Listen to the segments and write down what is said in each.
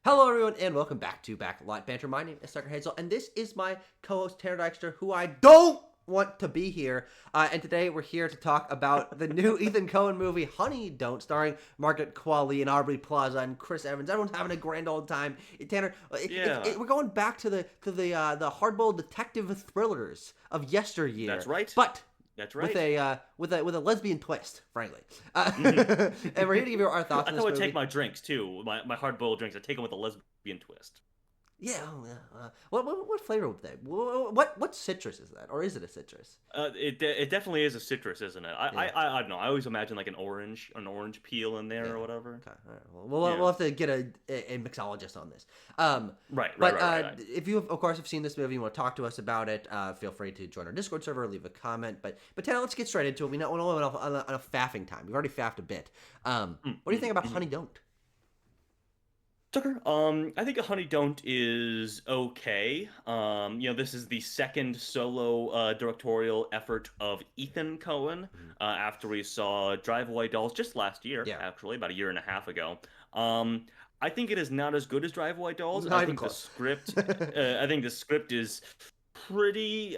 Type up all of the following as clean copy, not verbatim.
Hello, everyone, and welcome back to Backlight Banter. My name is Tucker Hazel, and this is my co-host Tanner Dykstra, who I don't want to be here. And today we're here to talk about the new Ethan Coen movie, Honey Don't, starring Margaret Qualley and Aubrey Plaza and Chris Evans. Everyone's having a grand old time. Tanner, Yeah, we're going back to the hardboiled detective thrillers of yesteryear, that's right. but That's with right. a lesbian twist, frankly. hmm And we're here to give you our thoughts That's on how this I take movie. my drinks too. My hard-boiled drinks. I take them with a lesbian twist. Yeah, oh, yeah. What flavor would they? What citrus is that, or is it a citrus? It definitely is a citrus, isn't it? Yeah, I don't know. I always imagine like an orange peel in there yeah. or whatever. Okay, all right. Well, we'll Yeah. have to get a mixologist on this. Um, Right. Right. but Right. Right. Right. if you of course have seen this movie, and want to talk to us about it, feel free to join our Discord server, leave a comment. But Tanner, let's get straight into it. We don't want enough faffing time. We've already faffed a bit. What do you think about Mm-hmm. Honey Don't? Tucker, I think a honey don't is okay. This is the second solo directorial effort of Ethan Coen Mhm. after we saw Drive Away Dolls just last year, Yeah, actually, about a year and a half ago. Um, I think it is not as good as Drive Away Dolls. not even close. I think the script is pretty.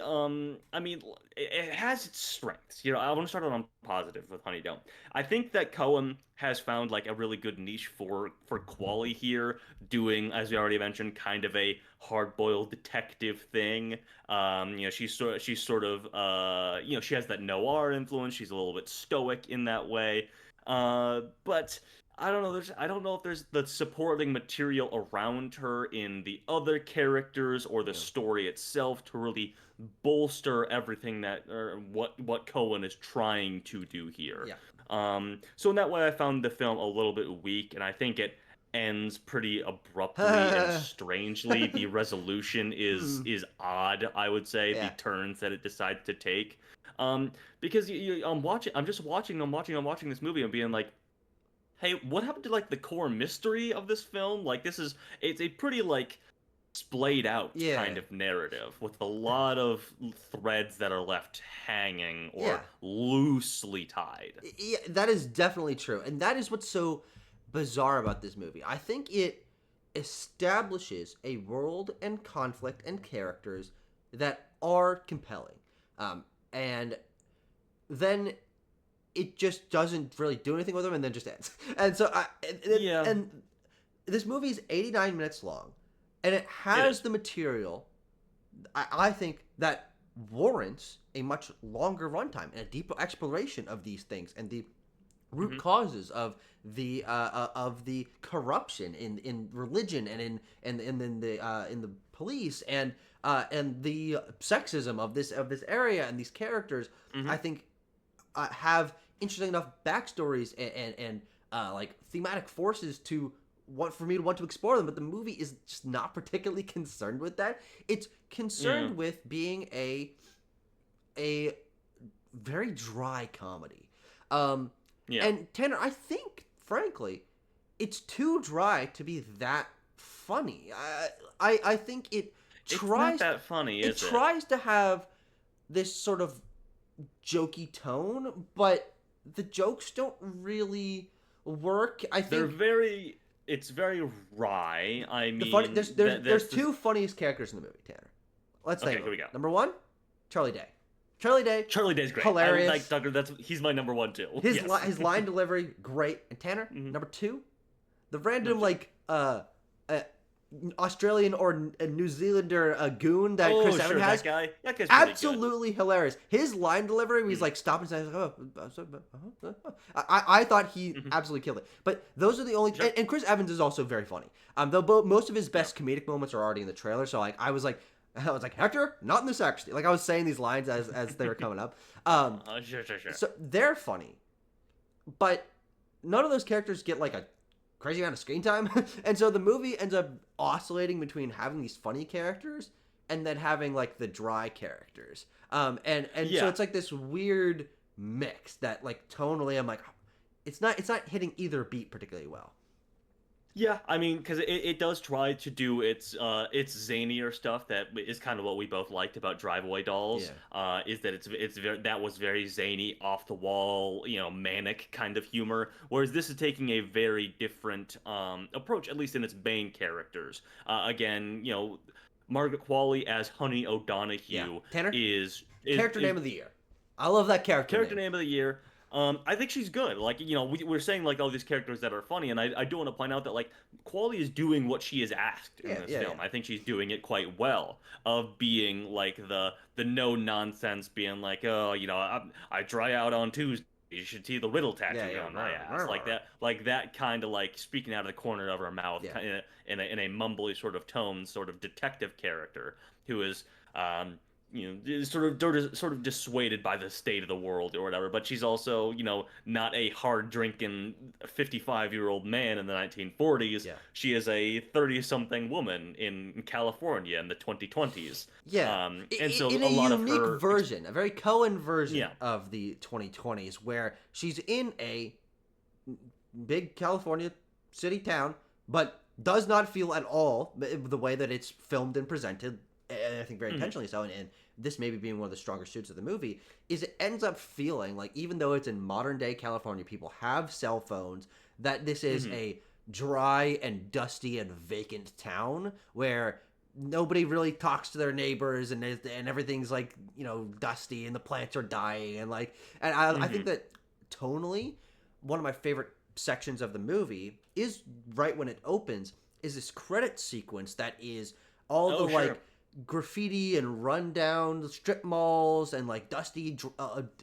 It has its strengths. I want to start on positive with Honey Don't. I think that Cohen has found like a really good niche for Quali here, doing, as we already mentioned, kind of a hard-boiled detective thing. She has that noir influence. She's a little bit stoic in that way. But I don't know. I don't know if there's the supporting material around her in the other characters or the Yeah, story itself to really bolster everything that or what Cohen is trying to do here. yeah. So in that way, I found the film a little bit weak, and I think it ends pretty abruptly and strangely. The resolution is Hmm. is odd, I would say, the Yeah. turns that it decides to take. Because I'm watching this movie and being like, hey, what happened to like the core mystery of this film? Like it's a pretty like splayed out Yeah. kind of narrative with a lot of threads that are left hanging Yeah. or loosely tied. Yeah, that is definitely true. And that is what's so bizarre about this movie. I think it establishes a world and conflict and characters that are compelling. And then it just doesn't really do anything with them and then just ends. And so Yeah, and this movie is 89 minutes long and it it has is. the material I think that warrants a much longer runtime and a deeper exploration of these things and the root hmm causes of the corruption in religion and in the police and the sexism of this area and these characters. I hmm think have interesting enough backstories and like thematic forces to want for me to want to explore them, but the movie is just not particularly concerned with that. It's Yeah, concerned with being a very dry comedy. Um, yeah. and Tanner, I think, frankly, it's too dry to be that funny. I think It's not tries that funny, it is it? tries to have this sort of jokey tone, but the jokes don't really work. I They're think very. It's very wry. I the funny mean, there's that's the. two funniest characters in the movie, Tanner. Let's Okay, name here them. we go. Number one, Charlie Day. Charlie Day, Charlie Day's great. I like hilarious. Tucker. He's my number one too. His Yes. his line delivery, great. And Tanner, hmm number two, the Number random two. uh Australian or New Zealander goon that Chris Oh, Evans sure, that has, guy. That guy's pretty good. absolutely hilarious. His line delivery, where he's Mm-hmm. like stopping and saying, "Oh, I thought he Mm-hmm. absolutely killed it." But those are the only, Sure. and Chris Evans is also very funny. Though most of his Yeah. best comedic moments are already in the trailer, so like I was like, Hector, not in the sacristy. Like I was saying these lines as they were coming up. Sure. So they're funny, but none of those characters get like a crazy amount of screen time. And so the movie ends up oscillating between having these funny characters and then having like the dry characters. And so Yeah. it's like this weird mix that like tonally I'm like it's not hitting either beat particularly well. Yeah, I mean, because it does try to do its zanier stuff that is kind of what we both liked about Drive-Away Dolls. Yeah. Is that it's very that was very zany, off the wall, manic kind of humor. Whereas this is taking a very different approach, at least in its main characters. Again, Margaret Qualley as Honey Yeah. O'Donoghue Tanner, is is character is name of the year. I love that character character name. name of the year. I think she's good. Like, we're saying like all these characters that are funny, and I do want to point out that like Quality is doing what she is asked in Yeah, this yeah, film. yeah. I think she's doing it quite well, of being like the no nonsense, being like, oh, I dry out on Tuesday. You should see the riddle Yeah, tattooed yeah. on my ass, like that kind of like speaking out of the corner of her mouth, Yeah. kind of in a mumbly sort of tone, sort of detective character who is sort of dissuaded by the state of the world or whatever. But she's also, not a hard drinking 55-year-old man in the 1940s. Yeah. She is a 30-something woman in California in the 2020s. Yeah. And so In a a lot of unique her, version, a very Cohen version yeah, of the 2020s, where she's in a big California city town, but does not feel at all the way that it's filmed and presented, and I think very mhm, intentionally so, and this maybe being one of the stronger suits of the movie, is it ends up feeling like, even though it's in modern day California, people have cell phones, that this is mhm. a dry and dusty and vacant town where nobody really talks to their neighbors, and everything's like, dusty, and the plants are dying, and like, and I think Hmm. that tonally, one of my favorite sections of the movie is right when it opens, is this credit sequence that is all the Oh, sure. like graffiti and rundown strip malls and like dusty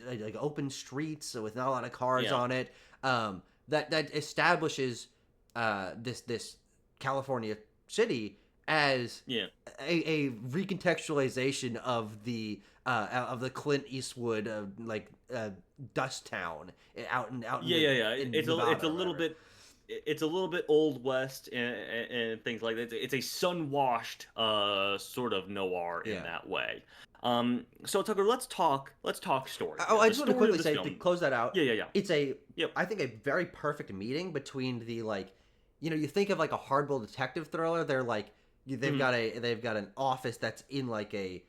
like open streets with not a lot of cars Yeah. on it, that establishes this California city as Yeah. a recontextualization of the Clint Eastwood dust town out in Yeah, yeah, yeah. in It's Nevada a or little whatever. bit it's a little bit old west and things like that. It's a sun-washed sort of noir in Yeah. that way. So Tucker, let's talk story Oh, here. I The just want to story of quickly this say to film. close that out. Yeah, yeah, yeah. It's Yep. I think a very perfect meeting between the like, you think of like a hardboiled detective thriller. They're like, Hmm. they've got an office that's in like a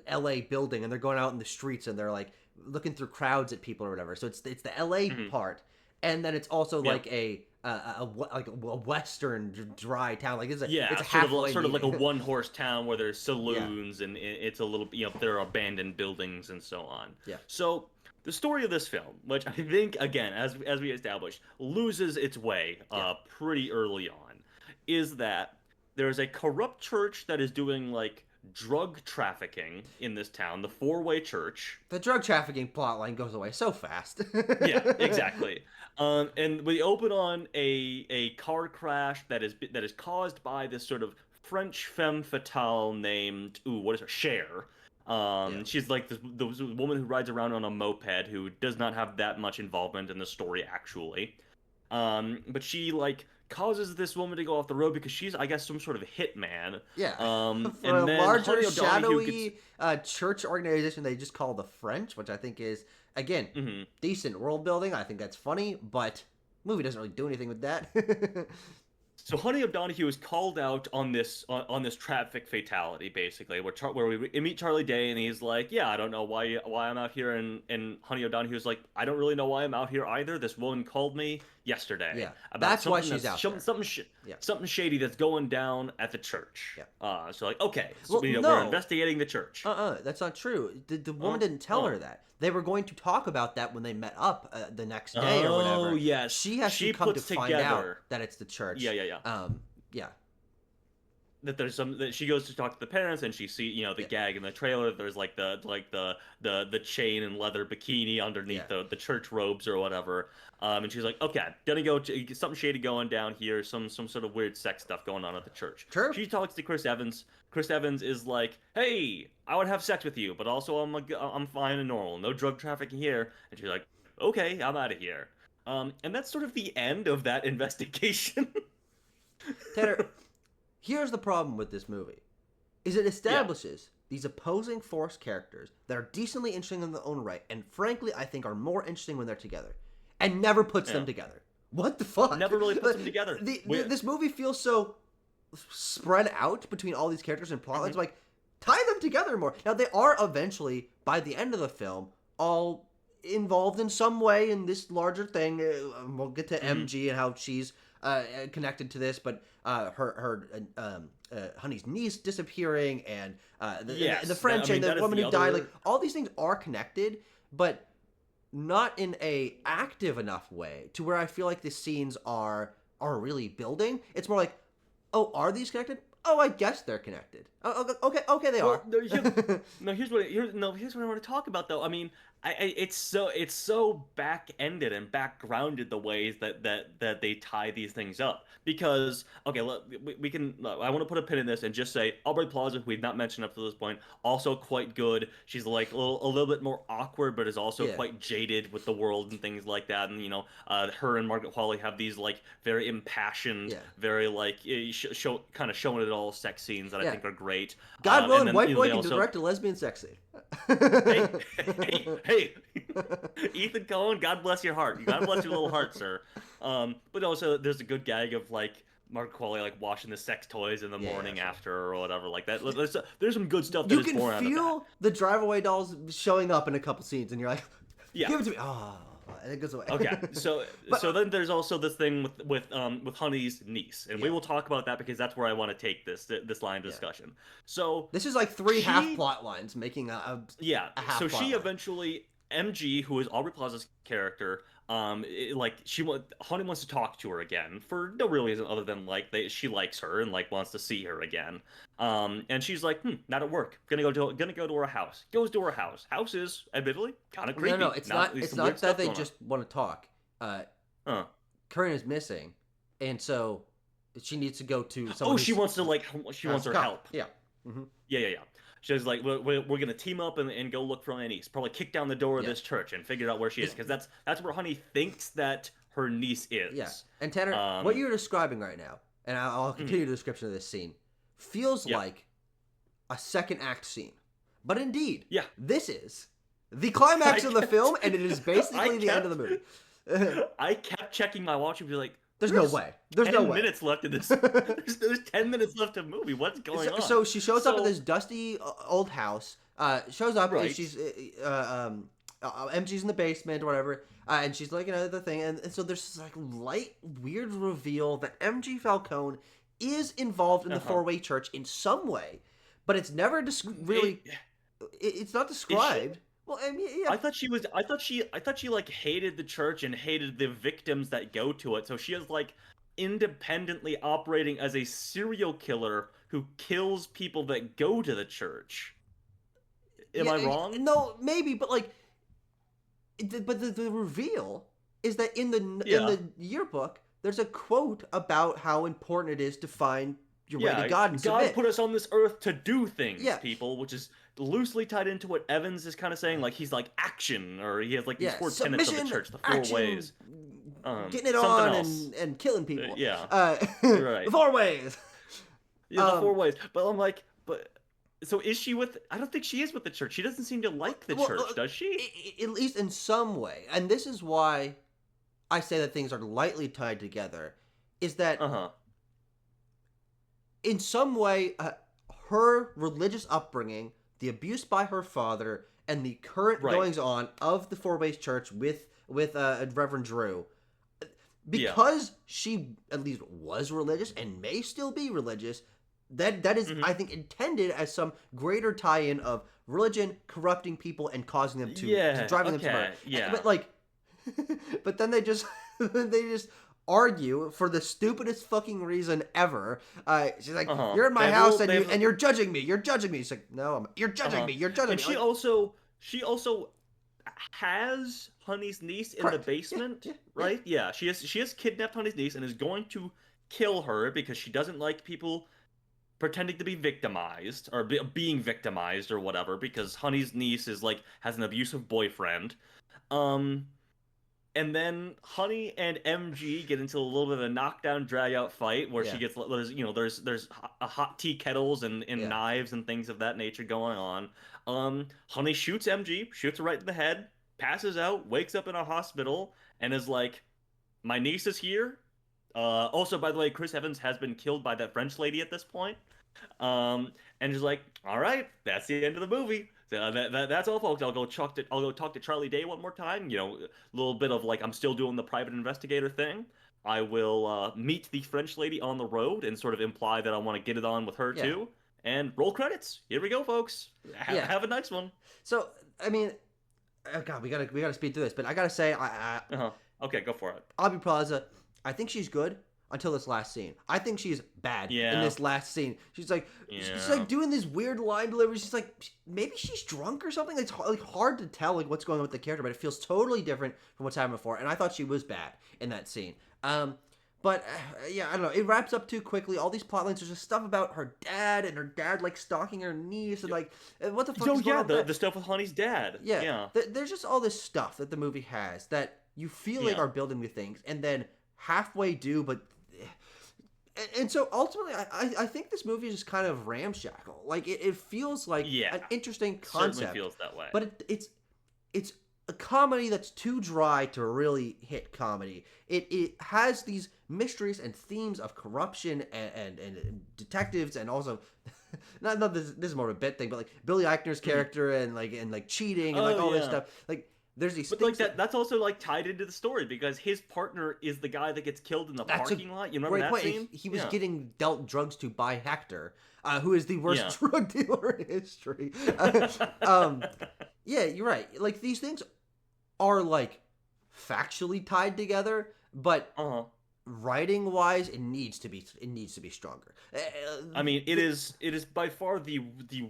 L.A. building, and they're going out in the streets, and they're like looking through crowds at people or whatever. So it's the L.A. Hmm. part, and then it's also Yeah. like a western dry town. Like it's Yeah, a sort of halfway sort of like a meeting. one-horse town where there's Yeah, saloons and it's a little, there are abandoned buildings and so on. yeah, So the story of this film, which I think again, as we established, loses its way yeah. pretty early on, is that there's a corrupt church that is doing like drug trafficking in this town, the Four-Way Church. The drug trafficking plotline goes away so fast. Yeah, exactly. And we open on a car crash that is caused by this sort of French femme fatale named, what is her, Cher. Yeah. She's like the woman who rides around on a moped who does not have that much involvement in the story actually. But she like causes this woman to go off the road because she's, I guess, some sort of hitman. Yeah. For a And then larger, Honey O'Donoghue gets. shadowy church organization they just call the French, which I think is, again, Mhm. decent world building. I think that's funny, but movie doesn't really do anything with that. So Honey O'Donoghue is called out on this traffic fatality, basically, where we meet Charlie Day, and he's like, "Yeah, I don't know why I'm out here," and Honey O'Donohue's like, "I don't really know why I'm out here either. This woman called me yesterday Yeah, about that's why something she's that's out there. Yeah. something shady that's going down at the church." Yeah. So like, okay, so Well, we're no. investigating the church. That's not true. The woman Oh, didn't tell her oh, that. They were going to talk about that when they met up the next day or oh, whatever. yes, She has to she come to puts find out together. that it's the church. Yeah, yeah, yeah. Yeah, That there's some that she goes to talk to the parents and she see the yeah, gag in the trailer. There's like the chain and leather bikini yeah. underneath the church robes or whatever. And she's like, okay, gonna go get something shady going down here, some sort of weird sex stuff going on at the church. True. She talks to Chris Evans. Chris Evans is like, hey, I would have sex with you, but also I'm fine and normal, no drug trafficking here. And she's like, okay, I'm out of here. And that's sort of the end of that investigation. Tanner, here's the problem with this movie. Is it Yeah. establishes these opposing force characters that are decently interesting in their own right, and frankly, I think are more interesting when they're together, and never puts them Yeah. together. What the fuck? Never really puts them together. This movie feels so spread out between all these characters and plot lines. Mhm. Like, tie them together more. Now, they are eventually, by the end of the film, all involved in some way in this larger thing. We'll get to MG and how she's connected to this, but her Honey's niece disappearing, and the French and the woman who died. Like, all these things are connected, but not in a active enough way to where I feel like the scenes are really building. It's more like, oh, are these connected? Oh, I guess they're connected. Oh, okay, they are. Here's what I want to talk about, though. I mean, it's so back-ended and backgrounded the ways that they tie these things up. Because we can. I want to put a pin in this and just say Aubrey Plaza, who we've not mentioned up to this point, also quite good. She's like a little bit more awkward, but is also quite jaded with the world and things like that. And her and Margaret Qualley have these like very impassioned, very like kind of showing it all sex scenes that I think are great. God willing, white boy can direct a lesbian sex scene. hey, Ethan Coen, God bless your heart. God bless your little heart, sir. But also, there's a good gag of like Margaret Qualley like washing the sex toys in the morning after or whatever like that. There's some good stuff. You can feel the drive-away dolls showing up in a couple scenes, and you're like, give it to me. Oh. And it goes away. Okay, so then there's also this thing with Honey's niece, and we will talk about that because that's where I want to take this line of discussion. So this is like three half plot lines making a half so plot she line. Eventually MG, who is Aubrey Plaza's character, Honey wants to talk to her again for no real reason other than like she likes her and like wants to see her again. And she's like, not at work. Gonna go to her house. Goes to her house. House is admittedly kind of creepy. No, it's not. It's not that they just want to talk. Corinne is missing, and so she needs to go to someone. Oh, she wants her help. Yeah. Mm-hmm. Yeah. She's like, we're gonna team up and go look for my niece. Probably kick down the door of this church and figure out where she is, because that's where Honey thinks that her niece is. Yeah. And Tanner, what you're describing right now, and I'll continue the description of this scene, feels like a second act scene. But indeed, this is the climax of the film, and it is basically the end of the movie. I kept checking my watch and be like, There's no way. There's no way. 10 minutes left in this. There's 10 minutes left of the movie. What's going on? So she shows up at this dusty old house. Shows up and she's MG's in the basement or whatever. And she's like, the thing. And so there's this like light, weird reveal that MG Falcone is involved in the four-way church in some way, but it's never it's not described. Well, I mean, I thought she like hated the church and hated the victims that go to it. So she is like independently operating as a serial killer who kills people that go to the church. Am I wrong? No, maybe, but like, the reveal is that in the yearbook, there's a quote about how important it is to find your way to God and submit. God put us on this earth to do things, people, which is loosely tied into what Evans is kind of saying. Like, he's like action, or he has like these four tenets of the church, the four ways. Getting it on and killing people. Right. The four ways. Yeah, the four ways. But I'm like, so is she with? I don't think she is with the church. She doesn't seem to like the church, does she? At least in some way. And this is why I say that things are lightly tied together. Is that in some way, her religious upbringing, the abuse by her father, and the current goings on of the Four Ways Church with Reverend Drew, because she at least was religious and may still be religious. That is, I think, intended as some greater tie-in of religion corrupting people and causing them to driving them to murder. But like, but then they just argue for the stupidest fucking reason ever. She's like, "You're in my house and you're judging me. You're judging me." She's like, "No, you're judging me. You're judging me." She also has Honey's niece in the basement, right? Yeah, she has kidnapped Honey's niece and is going to kill her because she doesn't like people pretending to be victimized or being victimized or whatever, because Honey's niece is like has an abusive boyfriend. And then Honey and MG get into a little bit of a knockdown, drag-out fight where she gets there's hot tea kettles and knives and things of that nature going on. Honey shoots MG, shoots her right in the head, passes out, wakes up in a hospital, and is like, my niece is here. Also, by the way, Chris Evans has been killed by that French lady at this point. And she's like, all right, that's the end of the movie. So that's all, folks. I'll go talk to Charlie Day one more time. You know, a little bit of like I'm still doing the private investigator thing. I will meet the French lady on the road and sort of imply that I want to get it on with her Yeah. too. And roll credits. Here we go, folks. Yeah. Have a nice one. So I mean, oh God, we gotta speed through this, but I gotta say, Uh-huh. Okay, go for it. Aubrey Plaza, I think she's good until this last scene. I think she's bad in Yeah. this last scene. She's like Yeah. doing this weird line delivery. She's like, maybe she's drunk or something. It's like hard to tell like what's going on with the character, but it feels totally different from what's happened before. And I thought she was bad in that scene. But yeah, I don't know. It wraps up too quickly. All these plot lines. There's just stuff about her dad and her dad like stalking her niece and like what the fuck Oh is going yeah, on with that? the stuff with Honey's dad. Yeah, Yeah. there's just all this stuff that the movie has that you feel like Yeah. are building with things, and then halfway do, but and so ultimately, I think this movie is just kind of ramshackle. Like it feels like Yeah. an interesting Certainly concept, feels that way. but it's a comedy that's too dry to really hit comedy. It has these mysteries and themes of corruption and detectives, and also not this is more of a bit thing, but like Billy Eichner's character and like cheating and like Oh, all this yeah. stuff. Like there's these But things like that's also like tied into the story because his partner is the guy that gets killed in the That's a parking lot. You remember great that point. scene? He was Yeah. getting dealt drugs to by Hector, who is the worst Yeah. drug dealer in history. Yeah, you're right. Like these things are like factually tied together, but Uh-huh. writing wise, it needs to be stronger. I mean, it is by far the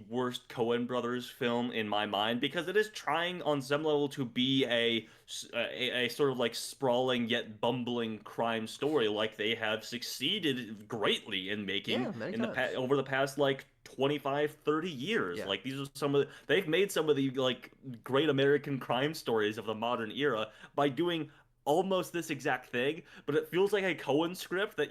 worst Coen brothers film in my mind because it is trying on some level to be a sort of like sprawling yet bumbling crime story like they have succeeded greatly in making Yeah, many in the times. over the past like 25 30 years. Yeah. Like these are they've made some of the like great American crime stories of the modern era by doing almost this exact thing, but it feels like a Coen script that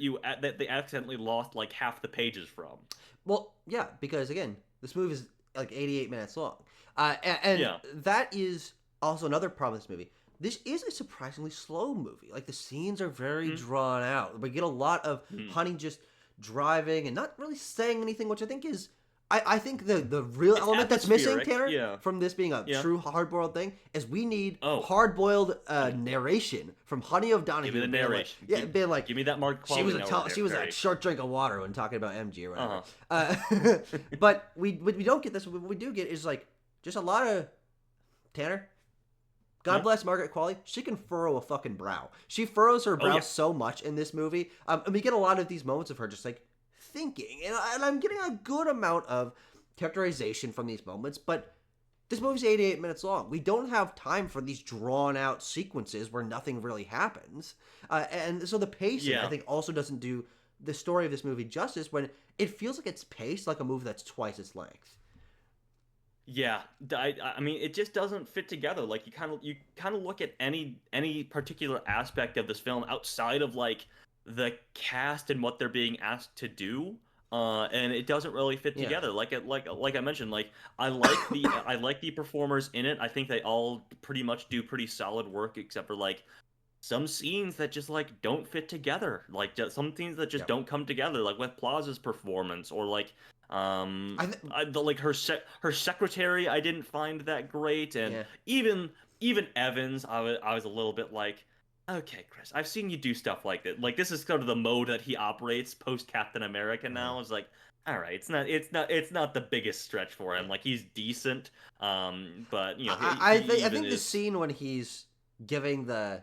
they accidentally lost like half the pages from. Well, yeah, because again, this movie is like 88 minutes long, and Yeah. that is also another problem with this movie. This is a surprisingly slow movie. Like the scenes are very Mhm. drawn out. We get a lot of Mhm. Honey just driving and not really saying anything, which I think is. I think the real It's element that's missing, atmospheric, Tanner, yeah. from this being a Yeah. true hard-boiled thing, is we need Oh. hard-boiled narration from Honey O'Donoghue. Give me the being like- narration. yeah, being like, Give me that Margaret Qualley she was she was a narration. short drink of water when talking about MG or whatever. Uh-huh. But we don't get this. What we do get is like just a lot of Tanner. God Yeah. bless Margaret Qualley. She can furrow a fucking brow. She furrows her brow yeah. so much in this movie. And we get a lot of these moments of her just like thinking, and I'm getting a good amount of characterization from these moments. But this movie's 88 minutes long. We don't have time for these drawn out sequences where nothing really happens. And so the pacing, I Yeah. think, also doesn't do the story of this movie justice when it feels like it's paced like a movie that's twice its length. Yeah, I mean, it just doesn't fit together. Like you kind of look at any particular aspect of this film outside of like the cast and what they're being asked to do, and it doesn't really fit Yeah. together. Like I mentioned, like I like the performers in it. I think they all pretty much do pretty solid work, except for like some scenes that just like don't fit together. Like just some scenes that just Yeah. don't come together. Like with Plaza's performance, or like like her secretary, I didn't find that great, and Yeah. even Evans, I was a little bit like, okay, Chris, I've seen you do stuff like that. Like this is kind of the mode that he operates post Captain America now. It's like, all right, it's not the biggest stretch for him. Like he's decent, but you know, I he think even the is. scene when he's giving the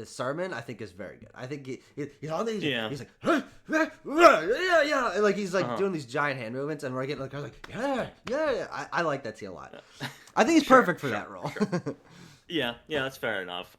sermon, I think is very good. I think he's on these. Yeah. He's like, yeah, and like he's like Uh-huh. doing these giant hand movements, and we're getting like, I was like, yeah. I like that scene a lot. I think he's Sure, perfect for that role. Yeah, that's fair enough.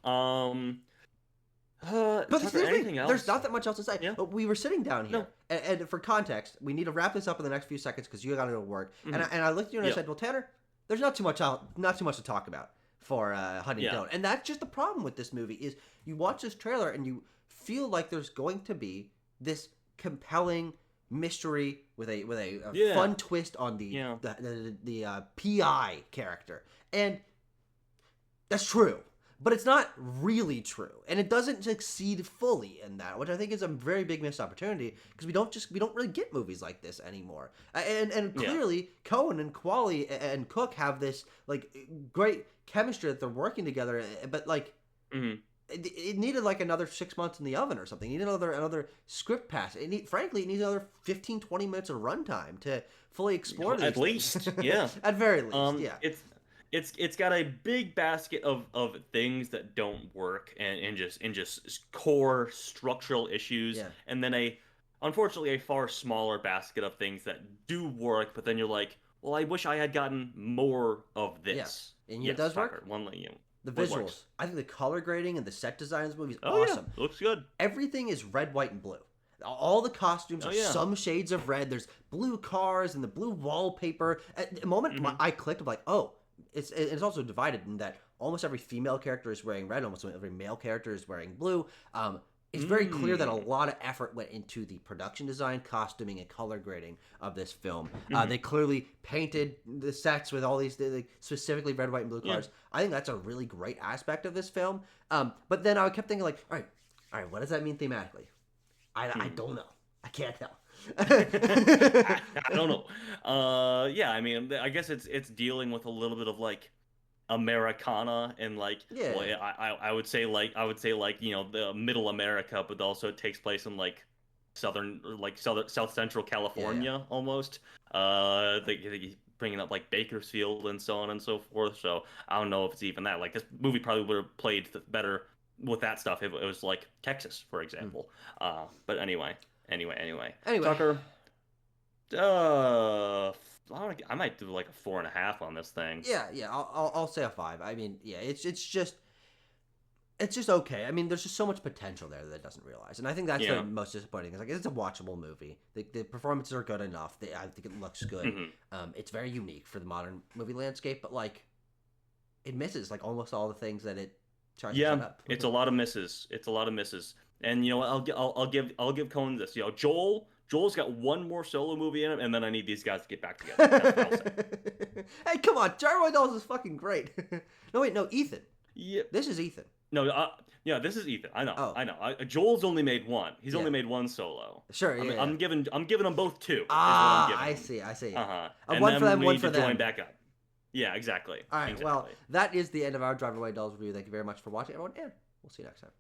But Tucker, here's the anything thing, else? there's not that much else to say. Yeah. But we were sitting down here, No. and for context, we need to wrap this up in the next few seconds because you got to go to work. Mhm. And I looked at you and I Yeah. said, well, Tanner, there's not too much to talk about for Honey Yeah. Don't. And that's just the problem with this movie is you watch this trailer and you feel like there's going to be this compelling mystery with a Yeah. fun twist on the Yeah. the PI character, and that's true. but it's not really true, and it doesn't succeed fully in that, which I think is a very big missed opportunity because we don't really get movies like this anymore. And Yeah. clearly, Coen and Qualley and Cook have this like great chemistry that they're working together, but like. Mhm. It needed like another 6 months in the oven or something. It needed another script pass. Frankly, it needs another 15, 20 minutes of runtime to fully explore these At things. least, yeah. At very least, yeah. It's got a big basket of things that don't work and just core structural issues, Yeah. and then unfortunately a far smaller basket of things that do work, but then you're like, well, I wish I had gotten more of Yeah. this. And it Yes, does Tucker, work. The what visuals. works. I think the color grading and the set design of this movie is Oh yeah, awesome. looks good. Everything is red, white, and blue. All the costumes Oh are yeah. some shades of red. There's blue cars and the blue wallpaper. At the moment Mhm. I clicked, I'm like, oh, it's also divided in that almost every female character is wearing red, almost every male character is wearing blue. It's very clear that a lot of effort went into the production design, costuming, and color grading of this film. They clearly painted the sets with all these specifically red, white, and blue cars. Yeah. I think that's a really great aspect of this film. But then I kept thinking, like, all right, what does that mean thematically? I don't know. I can't tell. I don't know. Yeah, I mean, I guess it's dealing with a little bit of like Americana and like, Yeah. well, I would say like the middle America, but also it takes place in like South Central California almost. They bringing up like Bakersfield and so on and so forth. So I don't know if it's even that. Like this movie probably would have played better with that stuff if it was like Texas, for example. But anyway, Anyway. Tucker. I might do like a 4.5 on this thing. Yeah. I'll say a 5. I mean, yeah, it's just okay. I mean, there's just so much potential there that it doesn't realize, and I think that's the most disappointing. It's like it's a watchable movie. The performances are good enough. I think it looks good. Mm-hmm. It's very unique for the modern movie landscape, but like it misses like almost all the things that it tries to set up. It's a lot of misses. And you know what? I'll give Coen this. You know, Joel's got one more solo movie in him, and then I need these guys to get back together. That's what I'll say. Hey, come on, Jarwin Dolls is fucking great. No, Ethan. Yeah. This is Ethan. No, yeah, this is Ethan. I know. Oh. I know. Joel's only made one. He's only made one solo. Sure. Yeah. I'm giving them both 2. I see. And one then for them, we one need for to join them. back up. Yeah, exactly. All right. Exactly. Well, that is the end of our Drive Away Dolls review. Thank you very much for watching, everyone, and we'll see you next time.